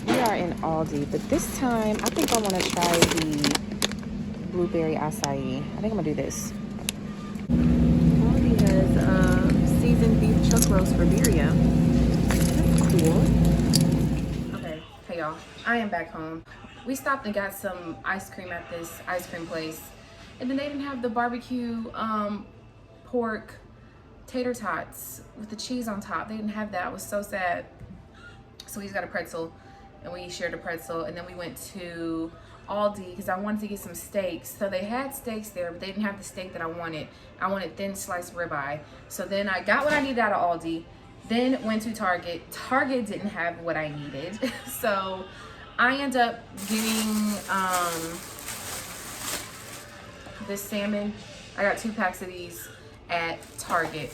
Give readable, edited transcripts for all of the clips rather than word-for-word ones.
We are in Aldi, but this time I think I want to try the blueberry acai. I think I'm gonna do this. Aldi has seasoned beef chuck roast for birria. That's cool. Okay, hey y'all, I am back home. We stopped and got some ice cream at this ice cream place, and then they didn't have the barbecue pork tater tots with the cheese on top. They didn't have that. I was so sad. So we just got a pretzel, and we shared a pretzel, and then we went to Aldi because I wanted to get some steaks. So they had steaks there, but they didn't have the steak that I wanted. I wanted thin sliced ribeye. So then I got what I needed out of Aldi, then went to Target. Target didn't have what I needed. So I ended up getting this salmon. I got 2 packs of these at Target,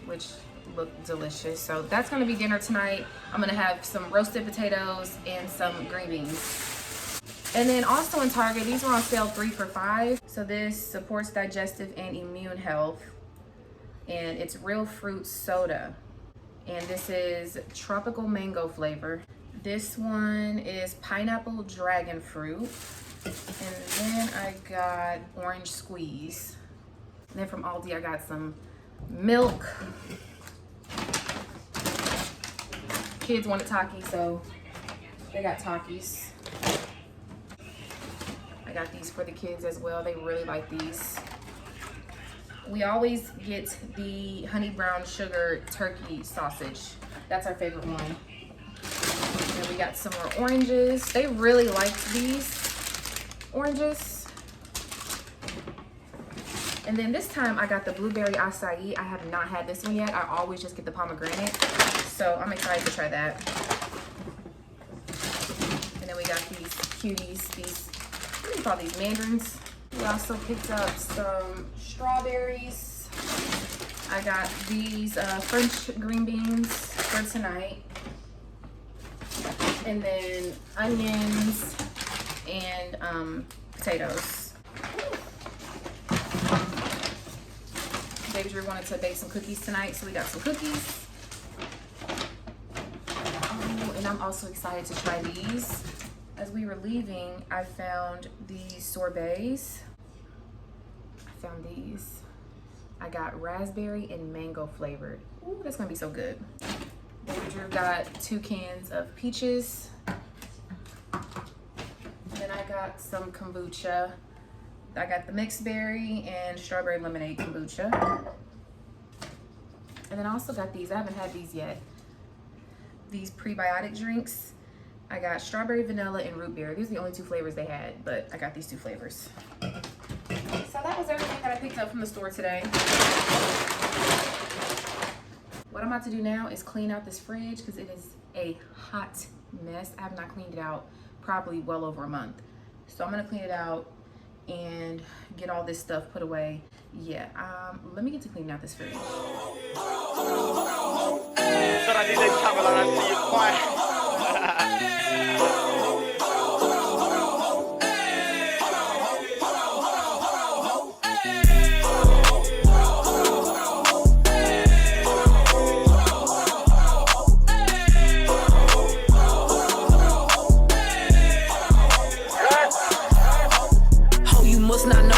which look delicious. So that's gonna be dinner tonight. I'm gonna have some roasted potatoes and some green beans. And then also in Target, these were on sale 3 for $5. So this supports digestive and immune health, and it's real fruit soda. And this is tropical mango flavor. This one is pineapple dragon fruit. And then I got orange squeeze. And then from Aldi, I got some milk. Kids wanted Takis, so they got Takis. I got these for the kids as well. They really like these. We always get the honey brown sugar turkey sausage. That's our favorite one. And we got some more oranges. They really liked these oranges. And then this time I got the blueberry acai. I have not had this one yet. I always just get the pomegranate. So I'm excited to try that. And then we got these cuties, these, what do you call these, mandarins? We also picked up some strawberries. I got these French green beans for tonight. And then onions and potatoes. Baby Drew wanted to bake some cookies tonight, so we got some cookies. Oh, and I'm also excited to try these. As we were leaving, I found these sorbets. I found these. I got raspberry and mango flavored. Ooh, that's gonna be so good. Baby Drew got 2 cans of peaches. Then I got some kombucha. I got the mixed berry and strawberry lemonade kombucha. And then I also got these. I haven't had these yet. These prebiotic drinks. I got strawberry, vanilla, and root beer. These are the only 2 flavors they had, but I got these 2 flavors. So that was everything that I picked up from the store today. What I'm about to do now is clean out this fridge because it is a hot mess. I have not cleaned it out probably well over a month. So I'm gonna clean it out and get all this stuff put away. Yeah, let me get to cleaning out this fridge.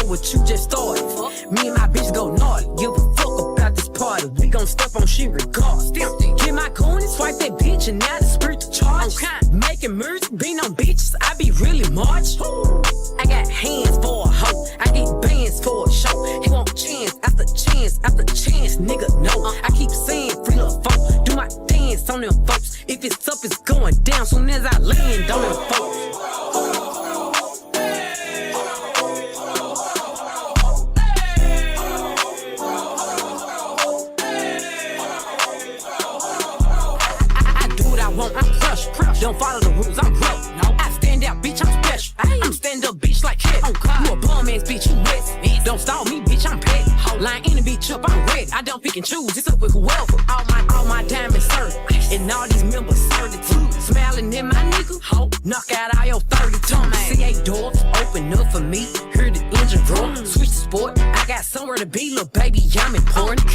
What you just started. Me and my bitch go naughty. Give a fuck about this party. We gon' step on shit regardless. Get my coin and swipe that bitch, and now the spirit to charge. Making music, being on bitches, I be really march. I got hands for a hoe. I get bands for a show. He want chance after chance after chance, nigga. No, I keep saying free little folk. Do my dance on them folks. If it's up, it's going down. Soon as I land on them folks. Don't follow the rules, I'm broke. No. I stand out, bitch, I'm special. I'm stand up, bitch, like Kevin. You a bum ass, bitch, you wet. Don't stall me, bitch, I'm petty. Line in the bitch up, I'm ready. I don't pick and choose, it's up with whoever. All my diamonds served, and all these members served it too. Smiling in my nigga, knock out all your 32. C8 doors, open up for me. Hear the engine roar, switch to sport. I got somewhere to be, little baby, I'm important.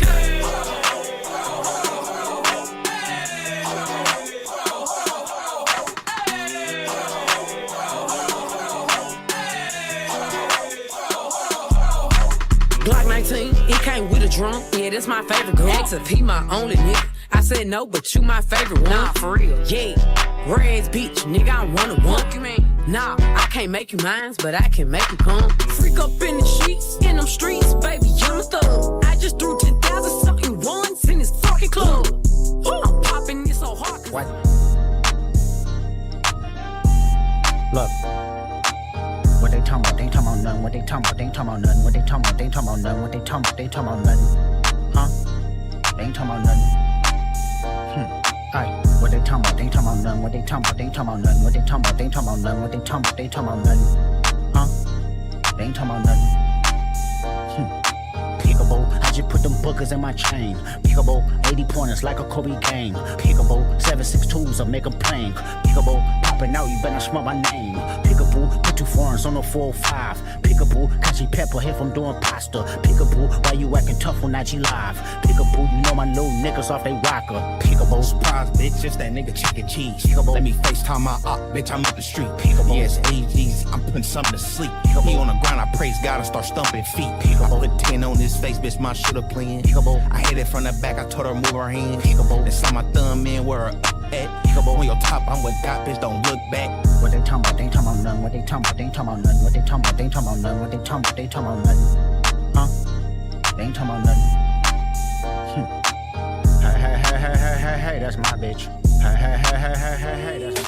drunk, yeah, that's my favorite girl. Ask if he my only nigga. I said no, but you my favorite one. Nah, for real. Yeah, Reds bitch, nigga, I wanna one. You mean? Nah, I can't make you mine, but I can make you come. Freak up in the sheets, in them streets, baby, I'm a thug. I just threw 10,000 something ones in this fucking club. I'm popping this so hard. What? Look. What they talking about? They ain't talking about nothing. What they talking about? They ain't talking about nothing. What they talking about? They ain't talking about nothing. What they talking about? They ain't talking about nothing. Huh? They ain't talking about nothing. Aight. What they talking about? They ain't talking about nothing. What they talking about? They ain't talking about nothing. What they talking about? They ain't talking about nothing. What they talking about? They ain't talking about nothing. Huh? They ain't talking about nothing. Pickable, I just put them bookers in my chain. Pickable, 80 pointers like a Kobe game. Pickable, 7.62s, I make them plain. Pickable, popping out, you better smell my name. Pickable, put 2 foreigns on the 405. Pickable, catchy pepper if I'm doing pasta. Pickable, why you acting tough on IG Live? Pickable, you know my little niggas off they rocker. Pickable, surprise, bitch, it's that nigga chicken cheese. Pickable, let me FaceTime my op, bitch, I'm up the street. Pickable, yes, AGs, I'm putting something to sleep. Pickable, he on the ground, I praise God and start stumping feet. Pickable, I put 10 on his face, bitch, my shooter playing. Pickable, I hit it from the back, I told her move her hand. Pickable, then slide my thumb in where her at. Pickable, on your top, I'm with God, bitch, don't look back. What they talking about? They ain't talking about nothing. What they talking about? They ain't talking about nothing. What they talking about? They ain't talking about nothing. What they talking about? They ain't talking about nothing. Huh? They ain't talking about nothing. Hey, that's my bitch. Hey, that's my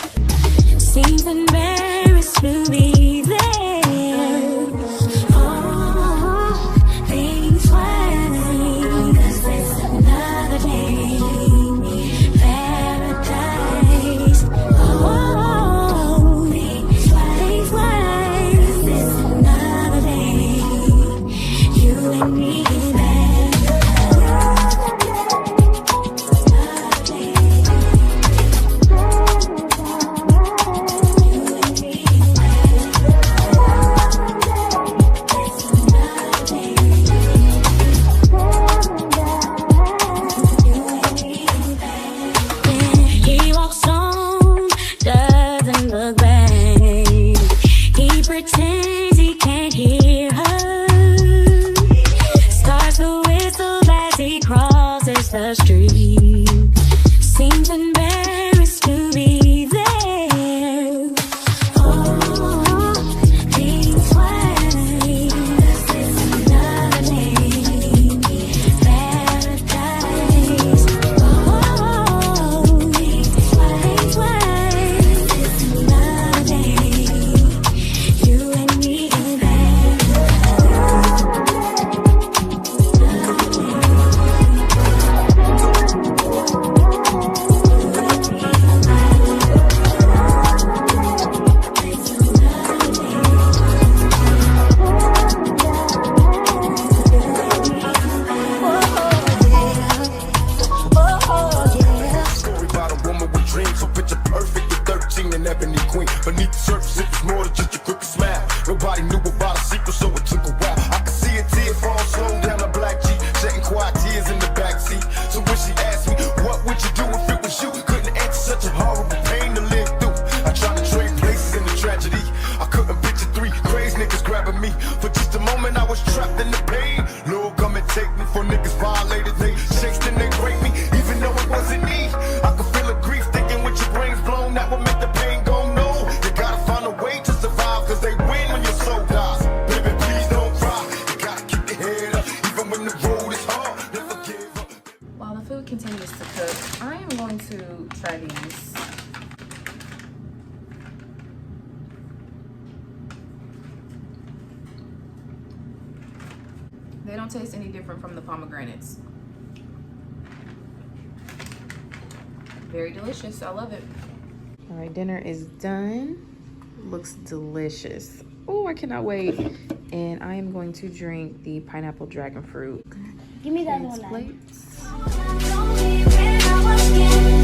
bitch. Seems embarrassed to be there. Oh, things why, 'cause it's another day. Paradise. Oh, things why, 'cause it's another day. You and me. Pretends he can't hear her. Starts to whistle as he crosses the street. Seems embarrassed to be there. Oh, things why, 'cause it's another day. Paradise. Oh, things why, it's another day. You and me in bed. Story about a woman with dreams, so picture perfect, the 13 and ebony queen. Beneath the surface, it was more than just a quick smile. Nobody knew about a secret, so it took a while. I could see a tear fall slow down a black Jeep, shedding quiet tears in the backseat. So when she asked me, what would you do if it was you? Couldn't answer, such a horrible pain to live through. I tried to trade places in the tragedy. I couldn't picture 3 crazy niggas grabbing me. For just a moment, I was trapped in the pain. Lord, come and take me for niggas violated. They chased and they raped me, even though it wasn't me. I could feel the grief thinking with your brains blown. That would make the pain go no. You gotta find a way to survive, 'cause they win when your soul dies. Baby, please don't cry. You gotta keep your head up, even when the road is hard. Never give up. While the food continues to cook, I am going to try these. They don't taste any different from the pomegranates. Very delicious. I love it. All right, dinner is done. Looks delicious. Oh, I cannot wait. And I am going to drink the pineapple dragon fruit. Give me that Here's one. plates. When I was getting